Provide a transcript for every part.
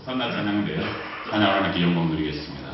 선날 찬양대요. 찬양을 하나님께 영광 드리겠습니다.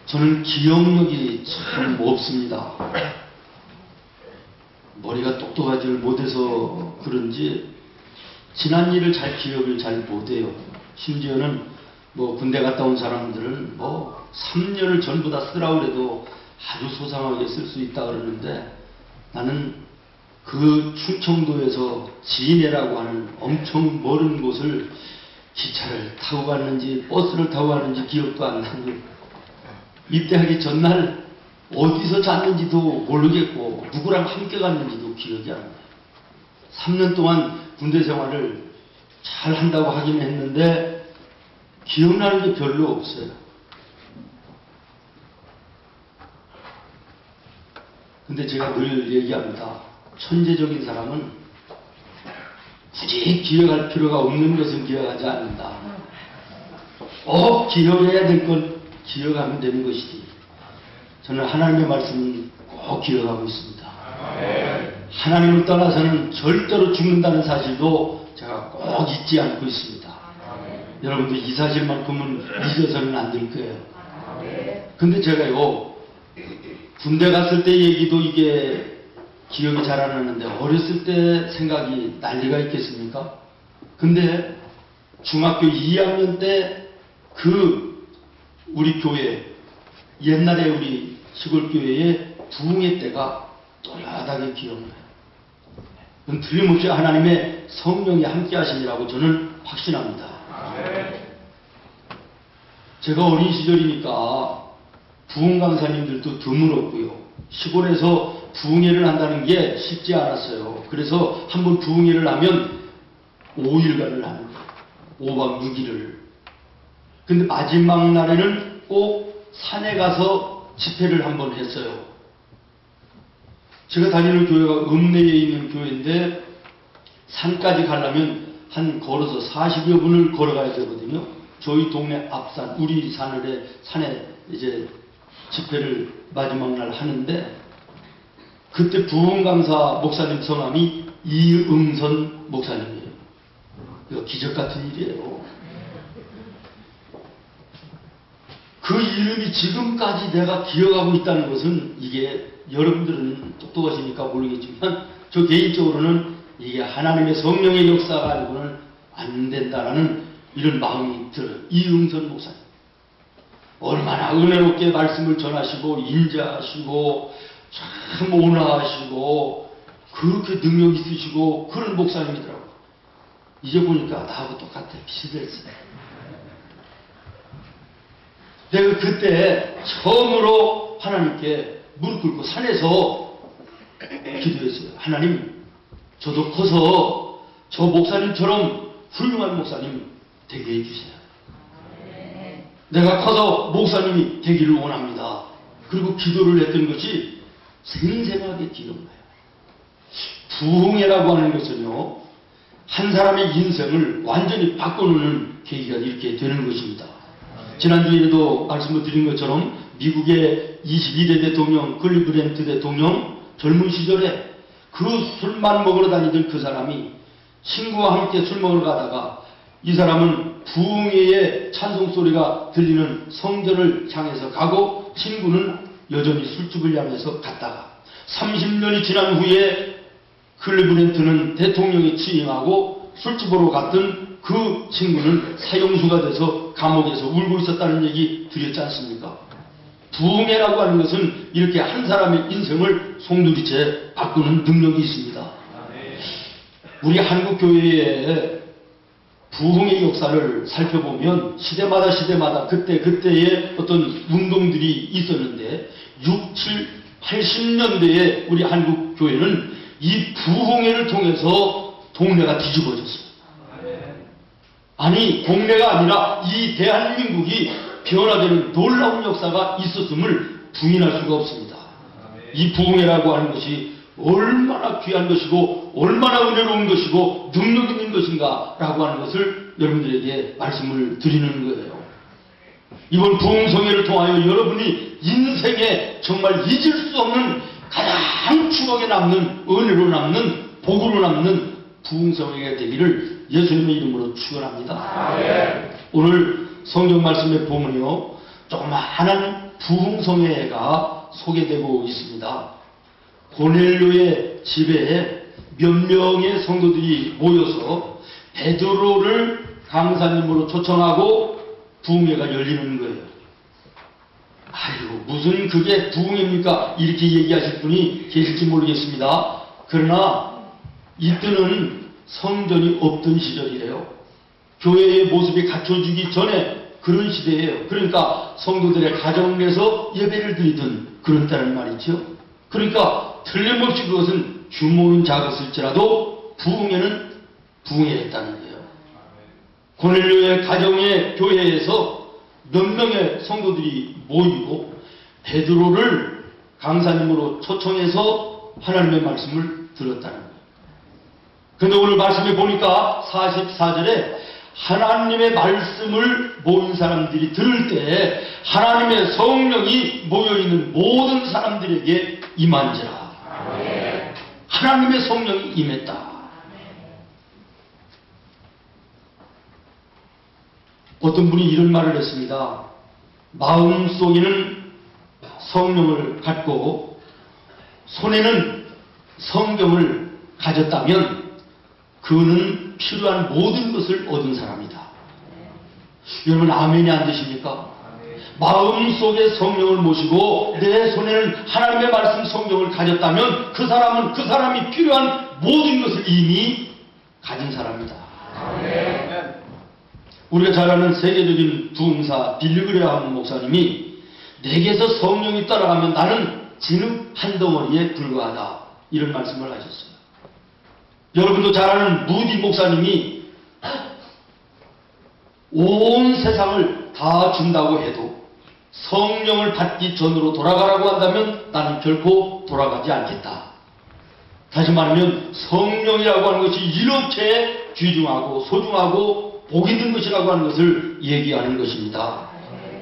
저는 기억력이 참 없습니다. 머리가 똑똑하지를 못해서 그런지 지난 일을 기억을 잘 못해요. 심지어는 뭐 군대 갔다 온 사람들은 뭐 3년을 전부 다 쓰라고 해도 아주 소상하게 쓸 수 있다 그러는데, 나는 그 충청도에서 진해라고 하는 엄청 멀은 곳을 기차를 타고 갔는지 버스를 타고 갔는지 기억도 안 나고, 입대하기 전날 어디서 잤는지도 모르겠고 누구랑 함께 갔는지도 기억이 안 나요. 3년 동안 군대 생활을 잘 한다고 하긴 했는데 기억나는 게 별로 없어요. 근데 제가 늘 얘기합니다. 천재적인 사람은 굳이 기억할 필요가 없는 것은 기억하지 않는다. 기억해야 될 건 기억하면 되는 것이지. 저는 하나님의 말씀은 꼭 기억하고 있습니다. 하나님을 떠나서는 절대로 죽는다는 사실도 제가 꼭 잊지 않고 있습니다. 여러분도 이 사실만큼은 잊어서는 안 될 거예요. 근데 제가요, 군대 갔을 때 얘기도 이게 기억이 잘 안 나는데 어렸을 때 생각이 난리가 있겠습니까? 근데 중학교 2학년 때 우리 교회, 옛날에 우리 시골 교회의 부흥회 때가 또렷하게 기억나요. 그건 틀림없이 하나님의 성령이 함께 하시니라고 저는 확신합니다. 제가 어린 시절이니까 부흥 강사님들도 드물었고요. 시골에서 부흥회를 한다는 게 쉽지 않았어요. 그래서 한번 부흥회를 하면 5일간을 하는 거예요. 5박 6일을. 근데 마지막 날에는 꼭 산에 가서 집회를 한번 했어요. 제가 다니는 교회가 읍내에 있는 교회인데 산까지 가려면 걸어서 40여 분을 걸어가야 되거든요. 저희 동네 앞산, 우리 산에 이제 집회를 마지막 날 하는데, 그때 부흥 강사 목사님 성함이 이응선 목사님이에요. 이거 기적 같은 일이에요. 그 이름이 지금까지 내가 기억하고 있다는 것은, 이게 여러분들은 똑똑하시니까 모르겠지만 저 개인적으로는 이게 하나님의 성령의 역사가 아니고는 안 된다라는 이런 마음이 들어요. 이응선 목사님. 얼마나 은혜롭게 말씀을 전하시고 인자하시고 참 온화하시고 그렇게 능력 있으시고 그런 목사님이더라고요. 이제 보니까 나하고 똑같아. 비슷했어요. 내가 그때 처음으로 하나님께 무릎 꿇고 산에서 기도했어요. 하나님, 저도 커서 저 목사님처럼 훌륭한 목사님 되게 해주세요. 내가 커서 목사님이 되기를 원합니다. 그리고 기도를 했던 것이 생생하게 기억나요. 부흥회라고 하는 것은요, 한 사람의 인생을 완전히 바꿔놓는 계기가 이렇게 되는 것입니다. 지난주에도 말씀을 드린 것처럼 미국의 22대 대통령 클리브랜드 대통령 젊은 시절에 그 술만 먹으러 다니던 그 사람이 친구와 함께 술 먹으러 가다가, 이 사람은 부흥회의 찬송소리가 들리는 성전을 향해서 가고 친구는 여전히 술집을 향해서 갔다가 30년이 지난 후에 클리브랜드는 대통령이 취임하고 술집으로 갔던 그 친구는 사형수가 돼서 감옥에서 울고 있었다는 얘기 드렸지 않습니까? 부흥회라고 하는 것은 이렇게 한 사람의 인생을 송두리째 바꾸는 능력이 있습니다. 우리 한국교회의 부흥의 역사를 살펴보면 시대마다 그때의 어떤 운동들이 있었는데 6, 7, 80년대에 우리 한국교회는 이 부흥회를 통해서 동네가 뒤집어졌어요. 아니, 동네가 아니라 이 대한민국이 변화되는 놀라운 역사가 있었음을 부인할 수가 없습니다. 이 부흥회라고 하는 것이 얼마나 귀한 것이고 얼마나 은혜로운 것이고 능력 있는 것인가 라고 하는 것을 여러분들에게 말씀을 드리는 거예요. 이번 부흥성회를 통하여 여러분이 인생에 정말 잊을 수 없는 가장 추억에 남는, 은혜로 남는, 복으로 남는 부흥성회가 되기를 예수님의 이름으로 축원합니다. 오늘 성경 말씀의 보면요, 조그마한 부흥성회가 소개되고 있습니다. 고넬료의 집에 몇 명의 성도들이 모여서 베드로를 강사님으로 초청하고 부흥회가 열리는 거예요. 아이고, 무슨 그게 부흥회입니까? 이렇게 얘기하실 분이 계실지 모르겠습니다. 그러나 이때는 성전이 없던 시절이래요. 교회의 모습이 갖춰지기 전에 그런 시대예요. 그러니까 성도들의 가정 내에서 예배를 드리던 그런 때란 말이죠. 그러니까 틀림없이 그것은 규모는 작았을지라도 부흥회는 부흥회였다는 거예요. 고넬료의 가정의 교회에서 몇 명의 성도들이 모이고 베드로를 강사님으로 초청해서 하나님의 말씀을 들었다는 거예요. 그런데 오늘 말씀에 보니까 44절에 하나님의 말씀을 모인 사람들이 들을 때 하나님의 성령이 모여있는 모든 사람들에게 임한지라. 하나님의 성령이 임했다. 어떤 분이 이런 말을 했습니다. 마음속에는 성령을 갖고 손에는 성경을 가졌다면 그는 필요한 모든 것을 얻은 사람이다. 여러분 아멘이 안 되십니까? 마음속에 성령을 모시고 내 손에는 하나님의 말씀 성경을 가졌다면 그 사람은 그 사람이 필요한 모든 것을 이미 가진 사람이다. 우리가 잘 아는 세계적인 부흥사 빌리 그레이엄 목사님이 내게서 성령이 따라가면 나는 진흙 한 덩어리에 불과하다. 이런 말씀을 하셨어요. 여러분도 잘 아는 무디 목사님이 온 세상을 다 준다고 해도 성령을 받기 전으로 돌아가라고 한다면 나는 결코 돌아가지 않겠다. 다시 말하면 성령이라고 하는 것이 이렇게 귀중하고 소중하고 복이 있는 것이라고 하는 것을 얘기하는 것입니다.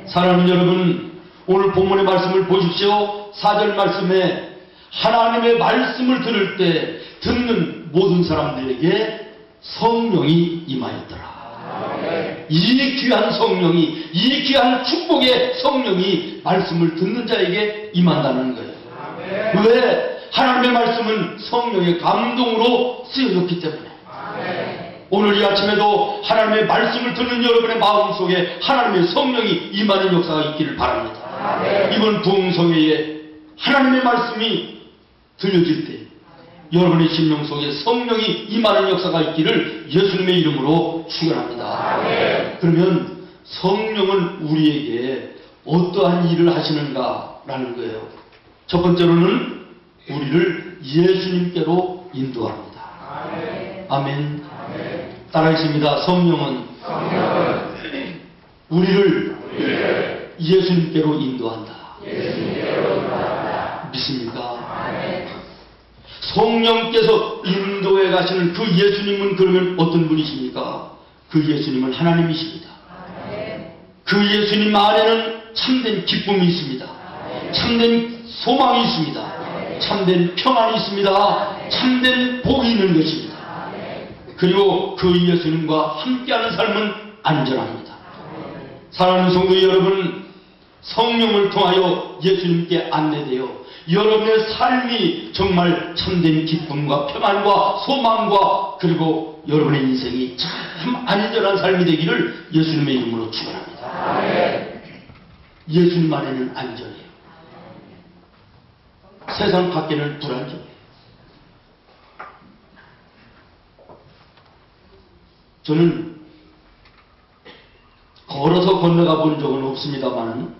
사랑하는 여러분, 오늘 본문의 말씀을 보십시오. 4절 말씀에 하나님의 말씀을 들을 때 듣는 모든 사람들에게 성령이 임하였더라. 이 귀한 성령이, 이 귀한 축복의 성령이 말씀을 듣는 자에게 임한다는 거예요. 왜? 하나님의 말씀은 성령의 감동으로 쓰여졌기 때문에. 오늘 이 아침에도 하나님의 말씀을 듣는 여러분의 마음속에 하나님의 성령이 임하는 역사가 있기를 바랍니다. 이번 부흥성회에 하나님의 말씀이 들려질 때 여러분의 심령 속에 성령이 임하는 역사가 있기를 예수님의 이름으로 축원합니다. 그러면 성령은 우리에게 어떠한 일을 하시는가라는 거예요. 첫 번째로는 우리를 예수님께로 인도합니다. 아멘. 따라하겠습니다. 성령은 우리를 예수님께로 인도한다. 믿습니까? 성령께서 인도해 가시는 그 예수님은 그러면 어떤 분이십니까? 그 예수님은 하나님이십니다. 그 예수님 안에는 참된 기쁨이 있습니다. 참된 소망이 있습니다. 참된 평안이 있습니다. 참된 복이 있는 것입니다. 그리고 그 예수님과 함께하는 삶은 안전합니다. 사랑하는 성도 여러분, 성령을 통하여 예수님께 안내되어 여러분의 삶이 정말 참된 기쁨과 평안과 소망과 그리고 여러분의 인생이 참 안전한 삶이 되기를 예수님의 이름으로 축원합니다. 예수님 안에는 안전해요. 세상 밖에는 불안정해요. 저는 걸어서 건너가 본 적은 없습니다만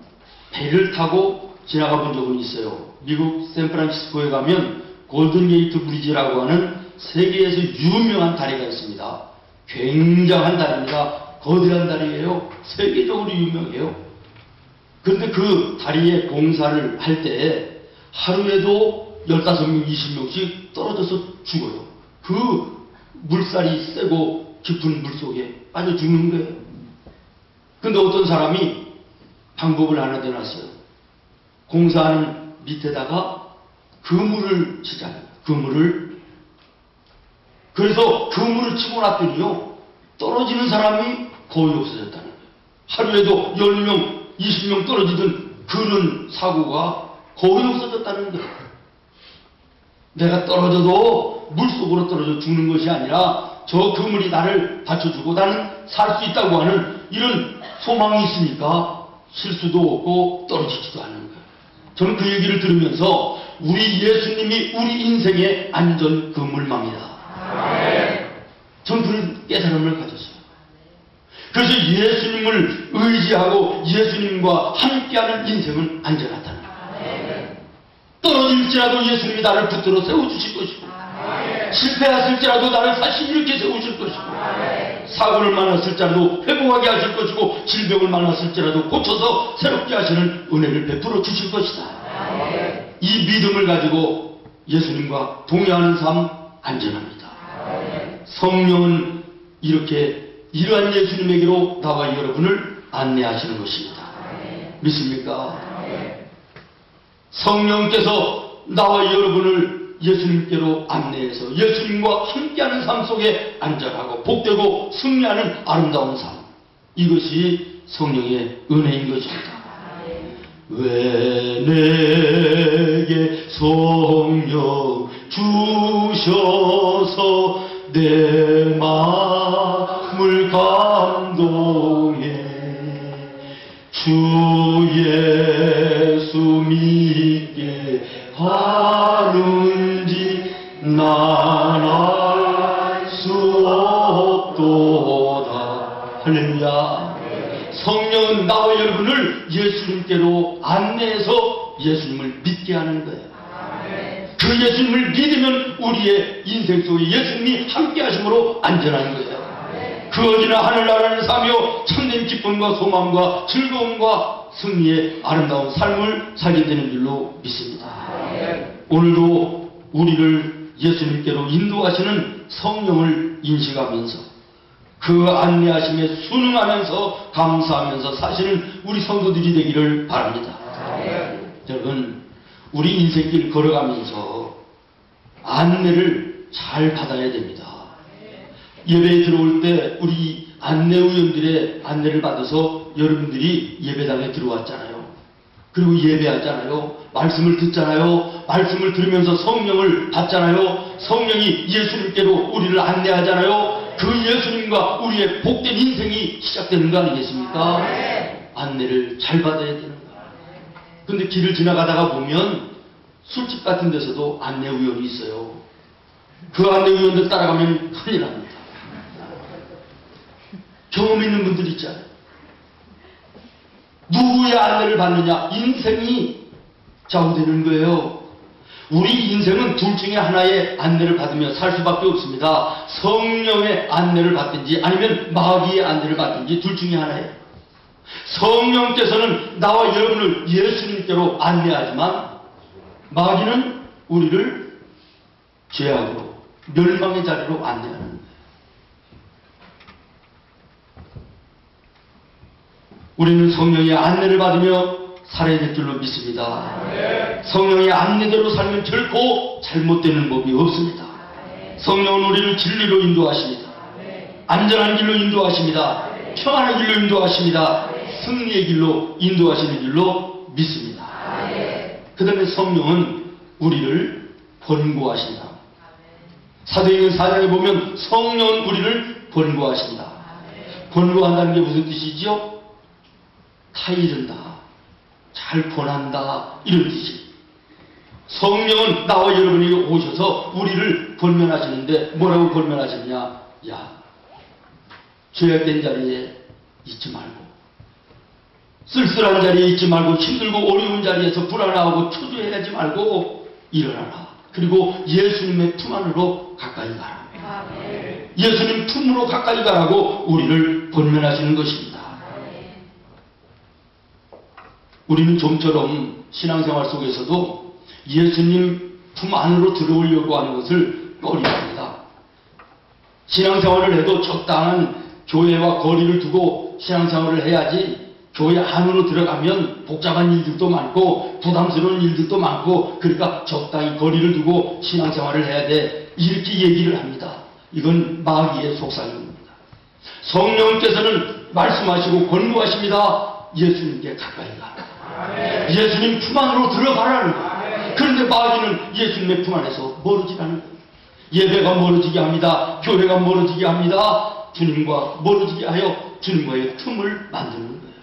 배를 타고 지나가 본 적은 있어요. 미국 샌프란시스코에 가면 골든게이트 브리지라고 하는 세계에서 유명한 다리가 있습니다. 굉장한 다리입니다. 거대한 다리예요. 세계적으로 유명해요. 그런데 그 다리에 공사를 할 때 하루에도 15명, 20명씩 떨어져서 죽어요. 그 물살이 세고 깊은 물속에 빠져 죽는 거예요. 그런데 어떤 사람이 방법을 하나 내놨어요. 공사하는 밑에다가 그물을 치잖아요. 그물을. 그래서 그물을 치고 났더니요, 떨어지는 사람이 거의 없어졌다는 거예요. 하루에도 10명, 20명 떨어지던 그런 사고가 거의 없어졌다는 거예요. 내가 떨어져도 물속으로 떨어져 죽는 것이 아니라 저 그물이 나를 받쳐주고 나는 살 수 있다고 하는 이런 소망이 있으니까 실수도 없고 떨어지지도 않는 거예요. 저는 그 얘기를 들으면서 우리 예수님이 우리 인생의 안전 그물망이다. 저는 그런 깨달음을 가졌어요. 그래서 예수님을 의지하고 예수님과 함께하는 인생은 안전하다는 거예요. 떨어질지라도 예수님이 나를 붙들어 세워주실 것이고 실패했을지라도 나를 다시 일으켜 세우실 것이고 사고를 만났을지라도 회복하게 하실 것이고 질병을 만났을지라도 고쳐서 새롭게 하시는 은혜를 베풀어 주실 것이다. 이 믿음을 가지고 예수님과 동행하는 삶 안전합니다. 성령은 이렇게 이러한 예수님에게로 나와 여러분을 안내하시는 것입니다. 믿습니까? 성령께서 나와 여러분을 예수님께로 안내해서 예수님과 함께하는 삶 속에 안전하고 복되고 승리하는 아름다운 삶, 이것이 성령의 은혜인 것입니다. 왜 내게 성령 주셔서 내 마음을 감동해 주 예수 믿게 하는지 난 알 수 없도다. 할렐루야. 성령은 나와 여러분을 예수님께로 안내해서 예수님을 믿게 하는 거예요. 그 예수님을 믿으면 우리의 인생 속에 예수님이 함께 하심으로 안전한 거예요. 그 어디나 하늘나라를 사며 참된 기쁨과 소망과 즐거움과 승리의 아름다운 삶을 살게 되는 줄로 믿습니다. 오늘도 우리를 예수님께로 인도하시는 성령을 인식하면서 그 안내하심에 순응하면서 감사하면서 사시는 우리 성도들이 되기를 바랍니다. 여러분, 우리 인생길 걸어가면서 안내를 잘 받아야 됩니다. 예배에 들어올 때 우리 안내위원들의 안내를 받아서 여러분들이 예배당에 들어왔잖아요. 그리고 예배하잖아요. 말씀을 듣잖아요. 말씀을 들으면서 성령을 받잖아요. 성령이 예수님께로 우리를 안내하잖아요. 그 예수님과 우리의 복된 인생이 시작되는 거 아니겠습니까? 안내를 잘 받아야 되는 거예요. 근데 길을 지나가다가 보면 술집 같은 데서도 안내위원이 있어요. 그 안내위원들 따라가면 큰일 납니다. 경험 있는 분들 있잖아요. 누구의 안내를 받느냐? 인생이 좌우되는 거예요. 우리 인생은 둘 중에 하나의 안내를 받으며 살 수밖에 없습니다. 성령의 안내를 받든지 아니면 마귀의 안내를 받든지 둘 중에 하나예요. 성령께서는 나와 여러분을 예수님께로 안내하지만 마귀는 우리를 죄악으로 멸망의 자리로 안내하는 거예요. 우리는 성령의 안내를 받으며 살아야 될 줄로 믿습니다. 성령의 안내대로 살면 결코 잘못되는 법이 없습니다. 성령은 우리를 진리로 인도하십니다. 안전한 길로 인도하십니다. 평안한 길로 인도하십니다. 승리의 길로 인도하시는 길로 믿습니다. 그 다음에 성령은 우리를 권고하신다. 사도행전 4장에 보면 성령은 우리를 권고하신다. 권고한다는 게 무슨 뜻이죠? 타이른다, 잘 권한다, 이런 뜻이. 성령은 나와 여러분이 오셔서 우리를 권면하시는데 뭐라고 권면하시느냐? 야, 죄악된 자리에 있지 말고, 쓸쓸한 자리에 있지 말고, 힘들고 어려운 자리에서 불안하고 초조해하지 말고 일어나라. 그리고 예수님의 품 안으로 가까이 가라. 예수님 품으로 가까이 가라고 우리를 권면하시는 것입니다. 우리는 좀처럼 신앙생활 속에서도 예수님 품 안으로 들어오려고 하는 것을 꺼려합니다. 신앙생활을 해도 적당한 교회와 거리를 두고 신앙생활을 해야지 교회 안으로 들어가면 복잡한 일들도 많고 부담스러운 일들도 많고 그러니까 적당히 거리를 두고 신앙생활을 해야 돼. 이렇게 얘기를 합니다. 이건 마귀의 속삭임입니다. 성령께서는 말씀하시고 권고하십니다. 예수님께 가까이 가라. 예수님 품 안으로 들어가라는 거예요. 그 그런데 마귀는 예수님의 품 안에서 멀어지라는 거예요. 예배가 멀어지게 합니다. 교회가 멀어지게 합니다. 주님과 멀어지게 하여 주님과의 틈을 만드는 거예요.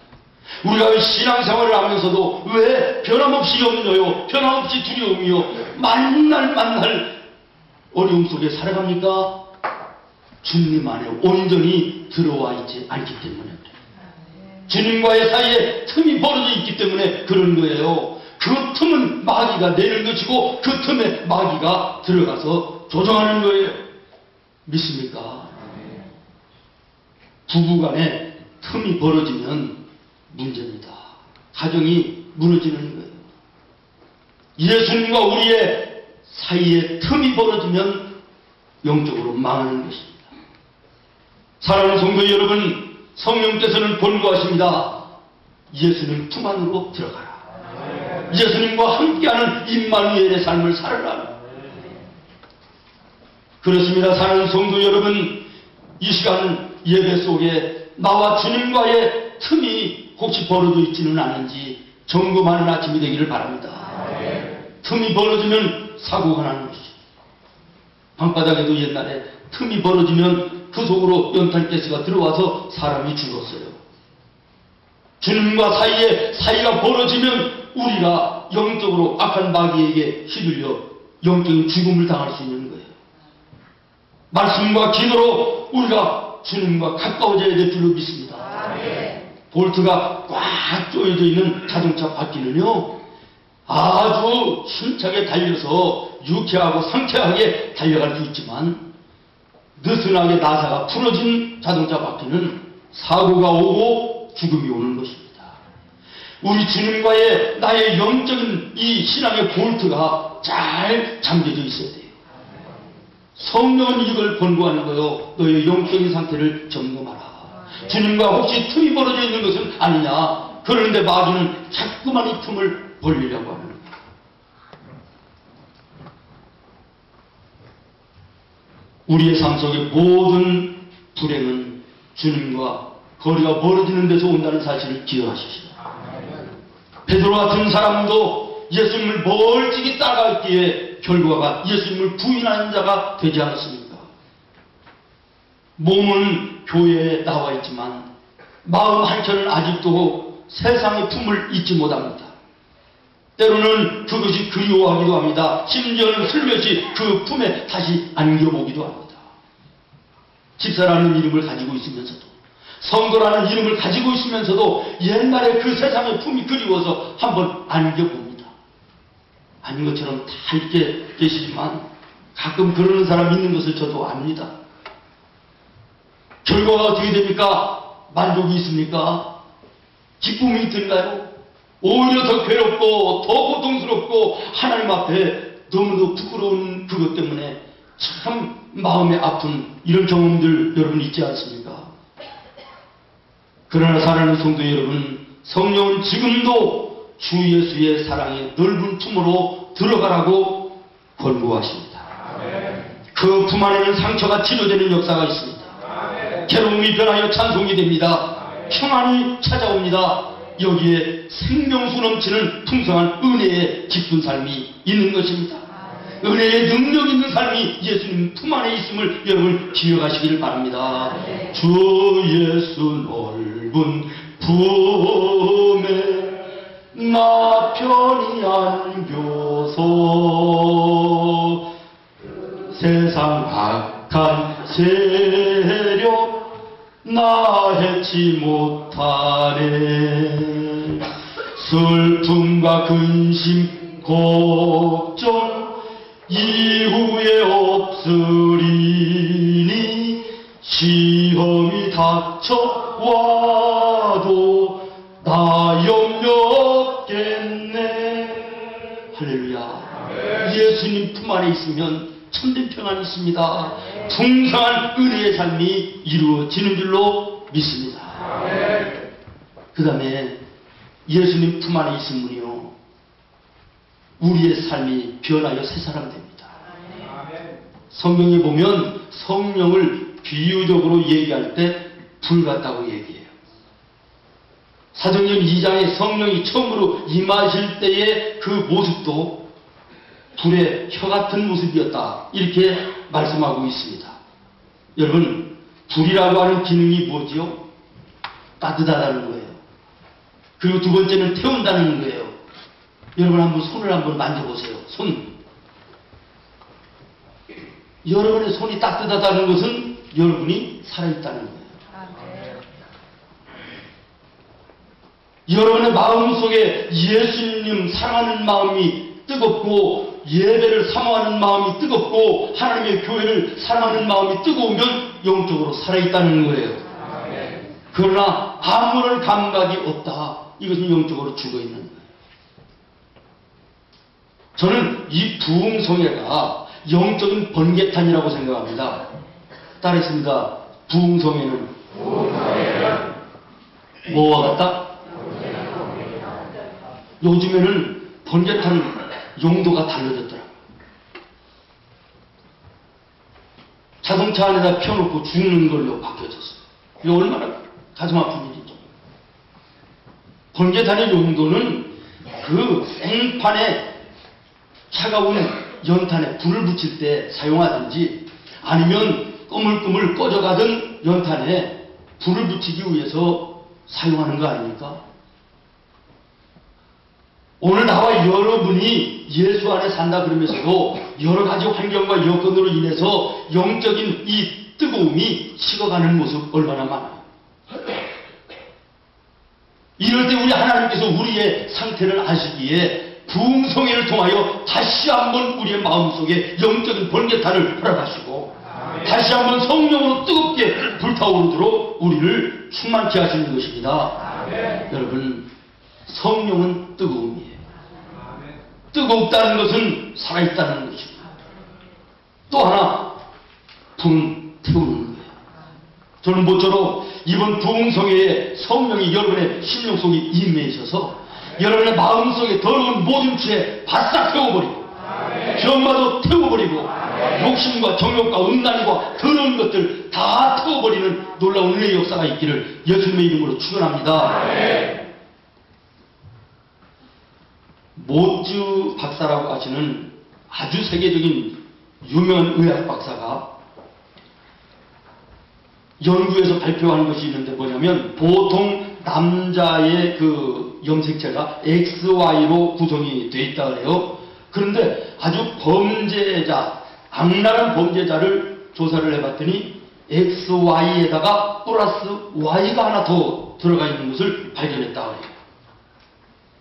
우리가 신앙생활을 하면서도 왜 변함없이 염려요, 변함없이 두려움이요, 만날 어려움 속에 살아갑니까? 주님 안에 온전히 들어와 있지 않기 때문에 그래요. 주님과의 사이에 틈이 벌어져 있기 때문에 그런 거예요. 그 틈은 마귀가 내는 것이고 그 틈에 마귀가 들어가서 조정하는 거예요. 믿습니까? 부부간에 틈이 벌어지면 문제입니다. 가정이 무너지는 거예요. 예수님과 우리의 사이에 틈이 벌어지면 영적으로 망하는 것입니다. 사랑하는 성도 여러분, 성령께서는 권고하십니다. 예수님 품 안으로 들어가라. 예수님과 함께하는 임마누엘의 삶을 살아라. 그렇습니다. 사랑하는 성도 여러분, 이 시간 예배 속에 나와 주님과의 틈이 혹시 벌어져 있지는 않은지 점검하는 아침이 되기를 바랍니다. 틈이 벌어지면 사고가 나는 것이죠. 방바닥에도 옛날에 틈이 벌어지면 그 속으로 연탄가스가 들어와서 사람이 죽었어요. 주님과 사이에 사이가 벌어지면 우리가 영적으로 악한 마귀에게 휘둘려 영적인 죽음을 당할 수 있는 거예요. 말씀과 기도로 우리가 주님과 가까워져야 될 줄로 믿습니다. 볼트가 꽉 조여져 있는 자동차 바퀴는요, 아주 힘차게 달려서 유쾌하고 상쾌하게 달려갈 수 있지만 느슨하게 나사가 풀어진 자동차 바퀴는 사고가 오고 죽음이 오는 것입니다. 우리 주님과의 나의 영적인 이 신앙의 볼트가 잘 잠겨져 있어야 돼요. 성령은 이걸 권고하는 거요. 너의 영적인 상태를 점검하라. 주님과 혹시 틈이 벌어져 있는 것은 아니냐. 그런데 마귀는 자꾸만 이 틈을 벌리려고 하는 거예요. 우리의 삶 속의 모든 불행은 주님과 거리가 멀어지는 데서 온다는 사실을 기억하십시오. 베드로 같은 사람도 예수님을 멀찍이 따라갔기에 결과가 예수님을 부인하는 자가 되지 않았습니까? 몸은 교회에 나와 있지만 마음 한켠은 아직도 세상의 품을 잊지 못합니다. 때로는 그것이 그리워하기도 합니다. 심지어는 슬며시 그 품에 다시 안겨보기도 합니다. 집사라는 이름을 가지고 있으면서도, 성도라는 이름을 가지고 있으면서도 옛날에 그 세상의 품이 그리워서 한번 안겨봅니다. 아닌 것처럼 다 있게 계시지만 가끔 그러는 사람 있는 것을 저도 압니다. 결과가 어떻게 됩니까? 만족이 있습니까? 기쁨이 있던가요? 오히려 더 괴롭고 더 고통스럽고 하나님 앞에 너무도 부끄러운 그것 때문에 참 마음이 아픈 이런 경험들 여러분 있지 않습니까? 그러나 사랑하는 성도 여러분, 성령은 지금도 주 예수의 사랑의 넓은 품으로 들어가라고 권고하십니다. 그 품 안에는 상처가 치료되는 역사가 있습니다. 괴로움이 변하여 찬송이 됩니다. 평안이 찾아옵니다. 여기에 생명수 넘치는 풍성한 은혜의 깊은 삶이 있는 것입니다. 은혜의 능력 있는 삶이 예수님 품 안에 있음을 여러분 기억하시기를 바랍니다. 주 예수 넓은 품에 나 편히 안겨서 세상 악한 세력 나 해치 못하네. 슬픔과 근심 걱정 이후에 없으리니 시험이 닥쳐와도 나 염려 없겠네. 할렐루야. 예수님 품 안에 있으면 참된 평안이 있습니다. 풍성한 은혜의 삶이 이루어지는 줄로 믿습니다. 그 다음에 예수님 품 안에 있으면요, 우리의 삶이 변하여 새 사람 됩니다. 성경에 보면 성령을 비유적으로 얘기할 때 불 같다고 얘기해요. 사도행전 2장에 성령이 처음으로 임하실 때의 그 모습도 불의 혀 같은 모습이었다. 이렇게 말씀하고 있습니다. 여러분, 불이라고 하는 기능이 뭐지요? 따뜻하다는 거예요. 그리고 두 번째는 태운다는 거예요. 여러분 한번 손을 한번 만져보세요. 손. 여러분의 손이 따뜻하다는 것은 여러분이 살아있다는 거예요. 여러분의 마음속에 예수님 사랑하는 마음이 뜨겁고 예배를 사모하는 마음이 뜨겁고 하나님의 교회를 사랑하는 마음이 뜨거우면 영적으로 살아있다는 거예요. 그러나 아무런 감각이 없다. 이것은 영적으로 죽어있는 거예요. 저는 이 부흥성회가 영적인 번개탄이라고 생각합니다. 따라했습니다. 부흥성회는 뭐와 같다? 요즘에는 번개탄 용도가 달라졌더라고요. 자동차 안에다 펴놓고 죽는 걸로 바뀌어졌어요. 이거 얼마나 가슴 아픈 일이죠. 번개탄의 용도는 그 생판에 차가운 연탄에 불을 붙일 때 사용하든지 아니면 꾸물꾸물 꺼져가던 연탄에 불을 붙이기 위해서 사용하는 거 아닙니까? 오늘 나와 여러분이 예수 안에 산다 그러면서도 여러 가지 환경과 여건으로 인해서 영적인 이 뜨거움이 식어가는 모습 얼마나 많아요. 이럴 때 우리 하나님께서 우리의 상태를 아시기에 부흥성회를 통하여 다시 한번 우리의 마음속에 영적인 번개탄을 허락하시고 다시 한번 성령으로 뜨겁게 불타오르도록 우리를 충만케 하시는 것입니다. 여러분, 성령은 뜨거움이에요. 뜨겁다는 것은 살아있다는 것입니다. 또 하나, 불은 태우는 거예요. 저는 모쪼록 이번 부흥성회에 성령이 여러분의 심령 속에 임해있어서 여러분의 마음속에 더러운 모든 죄 바싹 태워버리고 병마도 태워버리고 욕심과 정욕과 음란과 더러운 것들 다 태워버리는 놀라운 은혜의 역사가 있기를 예수님의 이름으로 축원합니다. 모츠 박사라고 하시는 아주 세계적인 유명한 의학 박사가 연구에서 발표한 것이 있는데 뭐냐면 보통 남자의 그 염색체가 XY로 구성이 되어 있다 그래요. 그런데 아주 범죄자, 악랄한 범죄자를 조사를 해봤더니 XY에다가 플러스 Y가 하나 더 들어가 있는 것을 발견했다 그래요.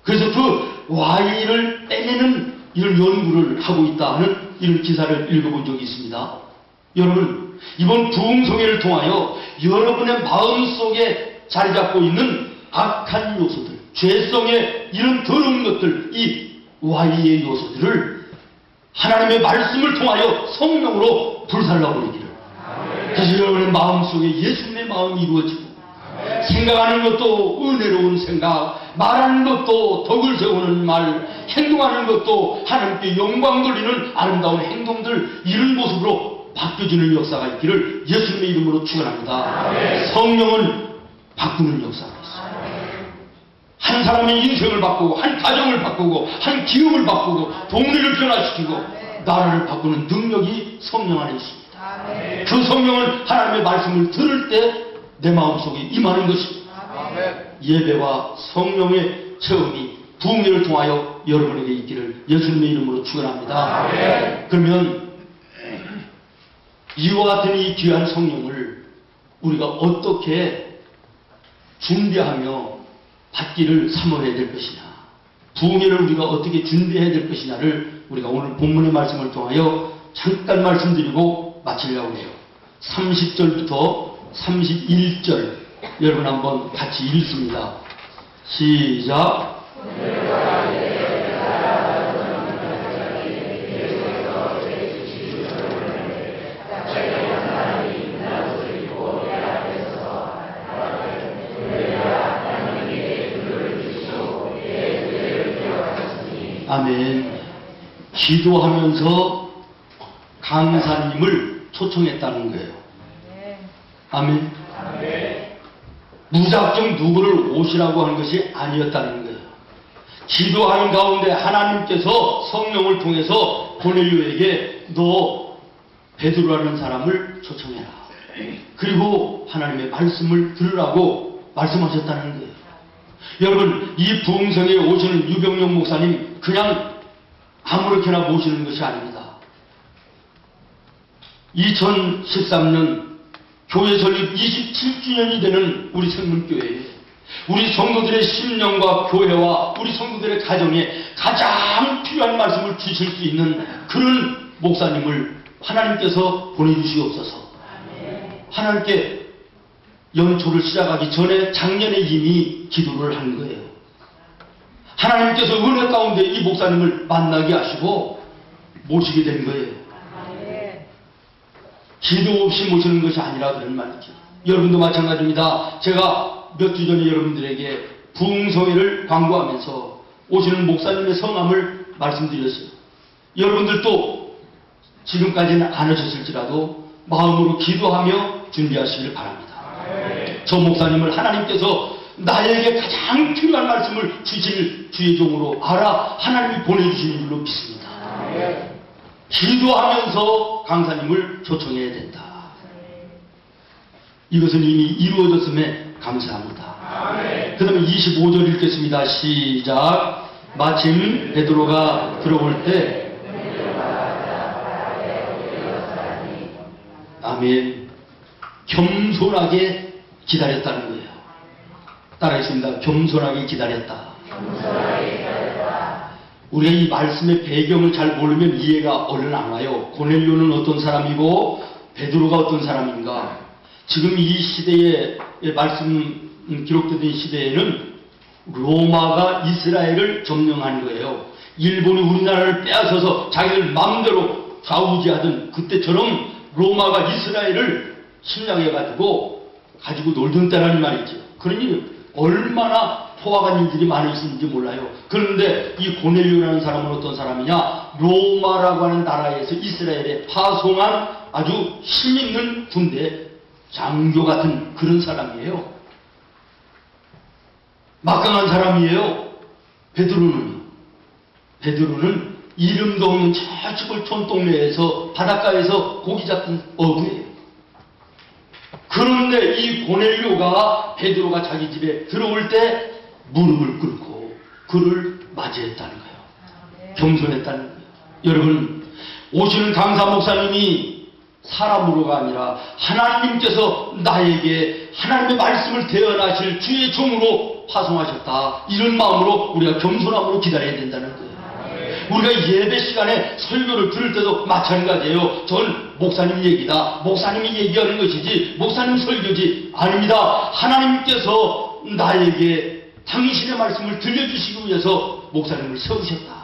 그래서 그 Y를 빼내는 이런 연구를 하고 있다 하는 이런 기사를 읽어본 적이 있습니다. 여러분, 이번 부흥성회를 통하여 여러분의 마음속에 자리 잡고 있는 악한 요소들, 죄성의 이런 더러운 것들, 이 Y의 요소들을 하나님의 말씀을 통하여 성령으로 불살라버리기를. 그래서 여러분의 마음속에 예수님의 마음이 이루어지고 생각하는 것도 은혜로운 생각, 말하는 것도 덕을 세우는 말, 행동하는 것도 하나님께 영광 돌리는 아름다운 행동들, 이런 모습으로 바뀌어지는 역사가 있기를 예수님의 이름으로 축원합니다. 성령은 바꾸는 역사가 있어요. 한 사람의 인생을 바꾸고 한 가정을 바꾸고 한 기업을 바꾸고 동네를 변화시키고 나라를 바꾸는 능력이 성령 안에 있습니다. 그 성령은 하나님의 말씀을 들을 때 내 마음속에 임하는 것입니다. 예배와 성령의 체험이 부흥회를 통하여 여러분에게 있기를 예수님의 이름으로 축원합니다. 그러면 이와 같은 이 귀한 성령을 우리가 어떻게 준비하며 받기를 사모해야 될 것이냐, 부흥회를 우리가 어떻게 준비해야 될 것이냐를 우리가 오늘 본문의 말씀을 통하여 잠깐 말씀드리고 마치려고 해요. 30절부터 31절 여러분 한번 같이 읽습니다. 시작. 아멘. 기도하면서 강사님을 초청했다는 거예요. 아멘. 무작정 누구를 오시라고 하는 것이 아니었다는 거예요. 기도하는 가운데 하나님께서 성령을 통해서 고넬료에게 너 베드로라는 사람을 초청해라. 그리고 하나님의 말씀을 들으라고 말씀하셨다는 거예요. 여러분, 이 부흥성에 오시는 유병용 목사님 그냥 아무렇게나 모시는 것이 아닙니다. 2013년 교회 설립 27주년이 되는 우리 생문교회에 우리 성도들의 심령과 교회와 우리 성도들의 가정에 가장 필요한 말씀을 주실 수 있는 그런 목사님을 하나님께서 보내주시옵소서. 하나님께 연초를 시작하기 전에 작년에 이미 기도를 한 거예요. 하나님께서 은혜 가운데 이 목사님을 만나게 하시고 모시게 된 거예요. 기도 없이 모시는 것이 아니라 그런 말이죠. 여러분도 마찬가지입니다. 제가 몇 주 전에 여러분들에게 부흥성회를 광고하면서 오시는 목사님의 성함을 말씀드렸어요. 여러분들도 지금까지는 안 하셨을지라도 마음으로 기도하며 준비하시길 바랍니다. 저 목사님을 하나님께서 나에게 가장 필요한 말씀을 주실 주의 종으로 알아 하나님이 보내주시는 줄로 믿습니다. 기도하면서 강사님을 초청해야 된다. 이것은 이미 이루어졌음에 감사합니다. 그 다음에 25절 읽겠습니다. 시작. 마침 베드로가 들어올 때 아멘. 겸손하게 기다렸다는 거예요. 따라했습니다. 겸손하게 기다렸다. 우리가 이 말씀의 배경을 잘 모르면 이해가 얼른 안 와요. 고넬료는 어떤 사람이고 베드로가 어떤 사람인가. 지금 이 시대에 말씀 기록되던 이 시대에는 로마가 이스라엘을 점령한 거예요. 일본이 우리나라를 빼앗아서 자기들 마음대로 좌우지하던 그때처럼 로마가 이스라엘을 침략해가지고 가지고 놀던 때라는 말이죠. 그러니 얼마나 포화가 일들이 많으신지 몰라요. 그런데 이 고넬료라는 사람은 어떤 사람이냐? 로마라고 하는 나라에서 이스라엘에 파송한 아주 힘있는 군대 장교 같은 그런 사람이에요. 막강한 사람이에요. 베드로는 이름도 없는 저쪽을 촌동네에서 바닷가에서 고기 잡던 어부예요. 그런데 이 고넬료가 베드로가 자기 집에 들어올 때 무릎을 꿇고 그를 맞이했다는 거예요. 겸손했다는 거예요. 여러분, 오시는 강사 목사님이 사람으로가 아니라 하나님께서 나에게 하나님의 말씀을 대언하실 주의 종으로 파송하셨다. 이런 마음으로 우리가 겸손함으로 기다려야 된다는 거예요. 우리가 예배 시간에 설교를 들을 때도 마찬가지예요. 전 목사님 얘기다. 목사님이 얘기하는 것이지 목사님 설교지 아닙니다. 하나님께서 나에게 당신의 말씀을 들려주시기 위해서 목사님을 세우셨다.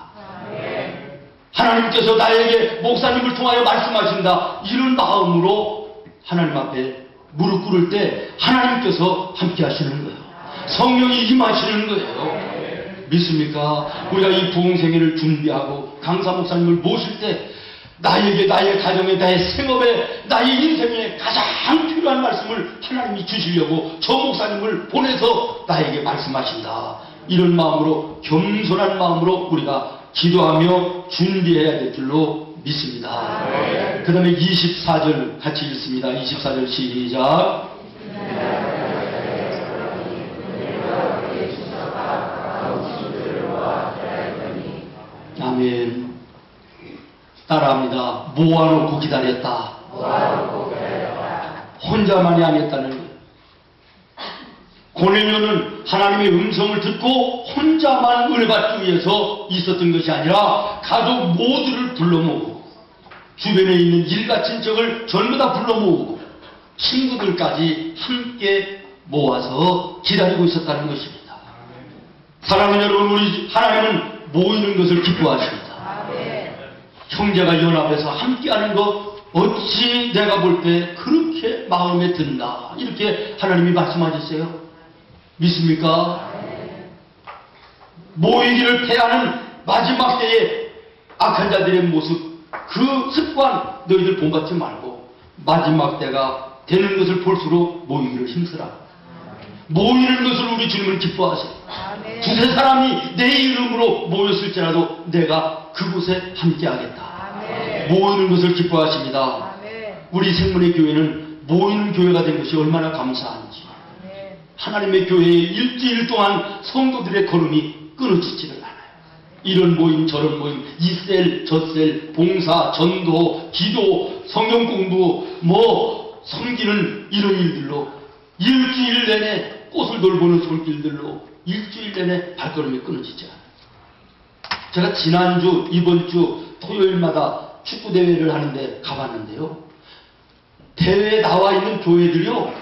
하나님께서 나에게 목사님을 통하여 말씀하신다. 이런 마음으로 하나님 앞에 무릎 꿇을 때 하나님께서 함께 하시는 거예요. 성령이 임하시는 거예요. 믿습니까? 우리가 이 부흥생애를 준비하고 강사 목사님을 모실 때 나에게, 나의 가정에, 나의 생업에, 나의 인생에 가장 필요한 말씀을 하나님이 주시려고 저 목사님을 보내서 나에게 말씀하신다. 이런 마음으로, 겸손한 마음으로 우리가 기도하며 준비해야 될 줄로 믿습니다. 그 다음에 24절 같이 읽습니다. 24절 시작. 아멘. 따라합니다. 모아놓고 기다렸다. 혼자만이 아니었다는 거예요. 고넬료는 하나님의 음성을 듣고 혼자만 은혜 받기 위해서 있었던 것이 아니라 가족 모두를 불러 모으고 주변에 있는 일가 친척을 전부 다 불러 모으고 친구들까지 함께 모아서 기다리고 있었다는 것입니다. 사랑하는 여러분, 우리 하나님은 모이는 것을 기뻐하십니다. 형제가 연합해서 함께하는 것 어찌 내가 볼 때 그렇게 마음에 든다. 이렇게 하나님이 말씀하셨어요. 믿습니까? 모이기를 패하는 마지막 때의 악한 자들의 모습, 그 습관 너희들 본받지 말고 마지막 때가 되는 것을 볼수록 모이기를 힘쓰라. 모이는 것을 우리 주님을 기뻐하세요. 두세 사람이 내 이름으로 모였을지라도 내가 그곳에 함께하겠다. 모이는 것을 기뻐하십니다. 우리 생문의 교회는 모이는 교회가 된 것이 얼마나 감사한지. 하나님의 교회에 일주일 동안 성도들의 걸음이 끊어지지를 않아요. 이런 모임 저런 모임, 이셀 저셀, 봉사, 전도, 기도, 성경 공부, 섬기는 이런 일들로 일주일 내내 꽃을 돌보는 손길들로 일주일 내내 발걸음이 끊어지지 않아요. 제가 지난주 이번 주 토요일마다 축구대회를 하는데 가봤는데요. 대회에 나와 있는 교회들이요,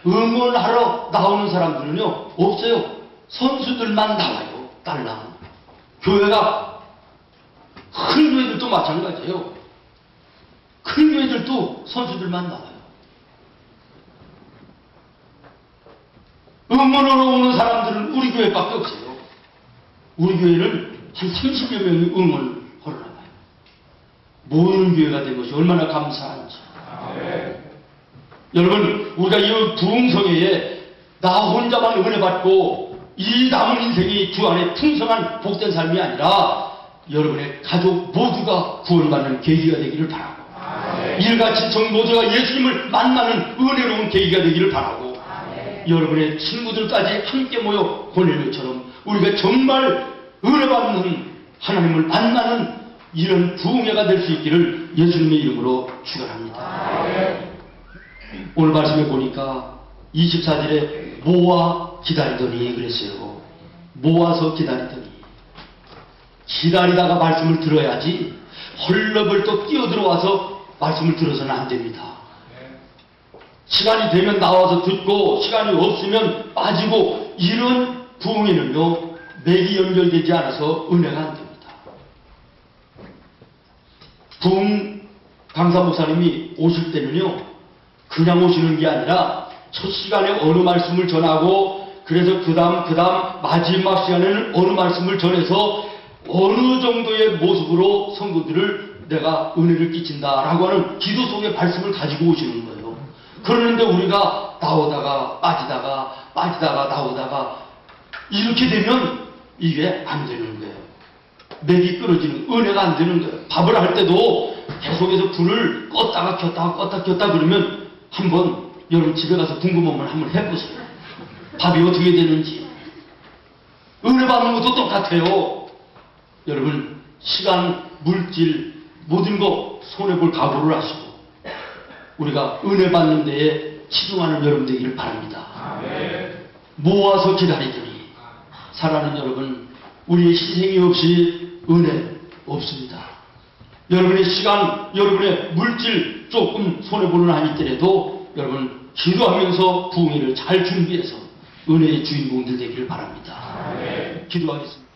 응원하러 나오는 사람들은요 없어요. 선수들만 나와요. 딸랑. 교회가 큰 교회들도 마찬가지예요. 큰 교회들도 선수들만 나와요. 응원하러 오는 사람들은 우리 교회밖에 없어요. 우리 교회는 한 30여 명이 응원을 하러 나가요. 모이는 교회가 된 것이 얼마나 감사한지. 여러분, 우리가 이 부흥성회에 나 혼자만 은혜 받고 이 남은 인생이 주 안에 풍성한 복된 삶이 아니라 여러분의 가족 모두가 구원받는 계기가 되기를 바라고, 일가 친척 모두가 예수님을 만나는 은혜로운 계기가 되기를 바라고, 여러분의 친구들까지 함께 모여 고넬료처럼 우리가 정말 은혜받는 하나님을 만나는 이런 부흥회가 될 수 있기를 예수님의 이름으로 축원합니다. 오늘 말씀에 보니까 24절에 모아 기다리더니 그랬어요. 모아서 기다리더니. 기다리다가 말씀을 들어야지 헐렁벌떡 뛰어들어와서 말씀을 들어서는 안 됩니다. 시간이 되면 나와서 듣고 시간이 없으면 빠지고, 이런 부흥에는요 맥이 연결되지 않아서 은혜가 안 됩니다. 부흥 강사 목사님이 오실 때는요 그냥 오시는 게 아니라 첫 시간에 어느 말씀을 전하고, 그래서 그 다음 마지막 시간에는 어느 말씀을 전해서 어느 정도의 모습으로 성도들을 내가 은혜를 끼친다라고 하는 기도 속의 말씀을 가지고 오시는 거예요. 그러는데 우리가 나오다가 빠지다가 나오다가 이렇게 되면 이게 안 되는 거예요. 맥이 끊어지는, 은혜가 안 되는 거예요. 밥을 할 때도 계속해서 불을 껐다 켰다 그러면 한번 여러분 집에 가서 궁금하면 한번 해보세요. 밥이 어떻게 되는지. 은혜 받는 것도 똑같아요. 여러분, 시간, 물질, 모든 거 손해볼 각오를 하시고 우리가 은혜 받는 데에 치중하는 여러분 되기를 바랍니다. 모아서 기다리더니. 사랑하는 여러분, 우리의 희생이 없이 은혜 없습니다. 여러분의 시간, 여러분의 물질 조금 손해보는 한이 있더라도 여러분 기도하면서 부흥회를 잘 준비해서 은혜의 주인공들 되기를 바랍니다. 기도하겠습니다.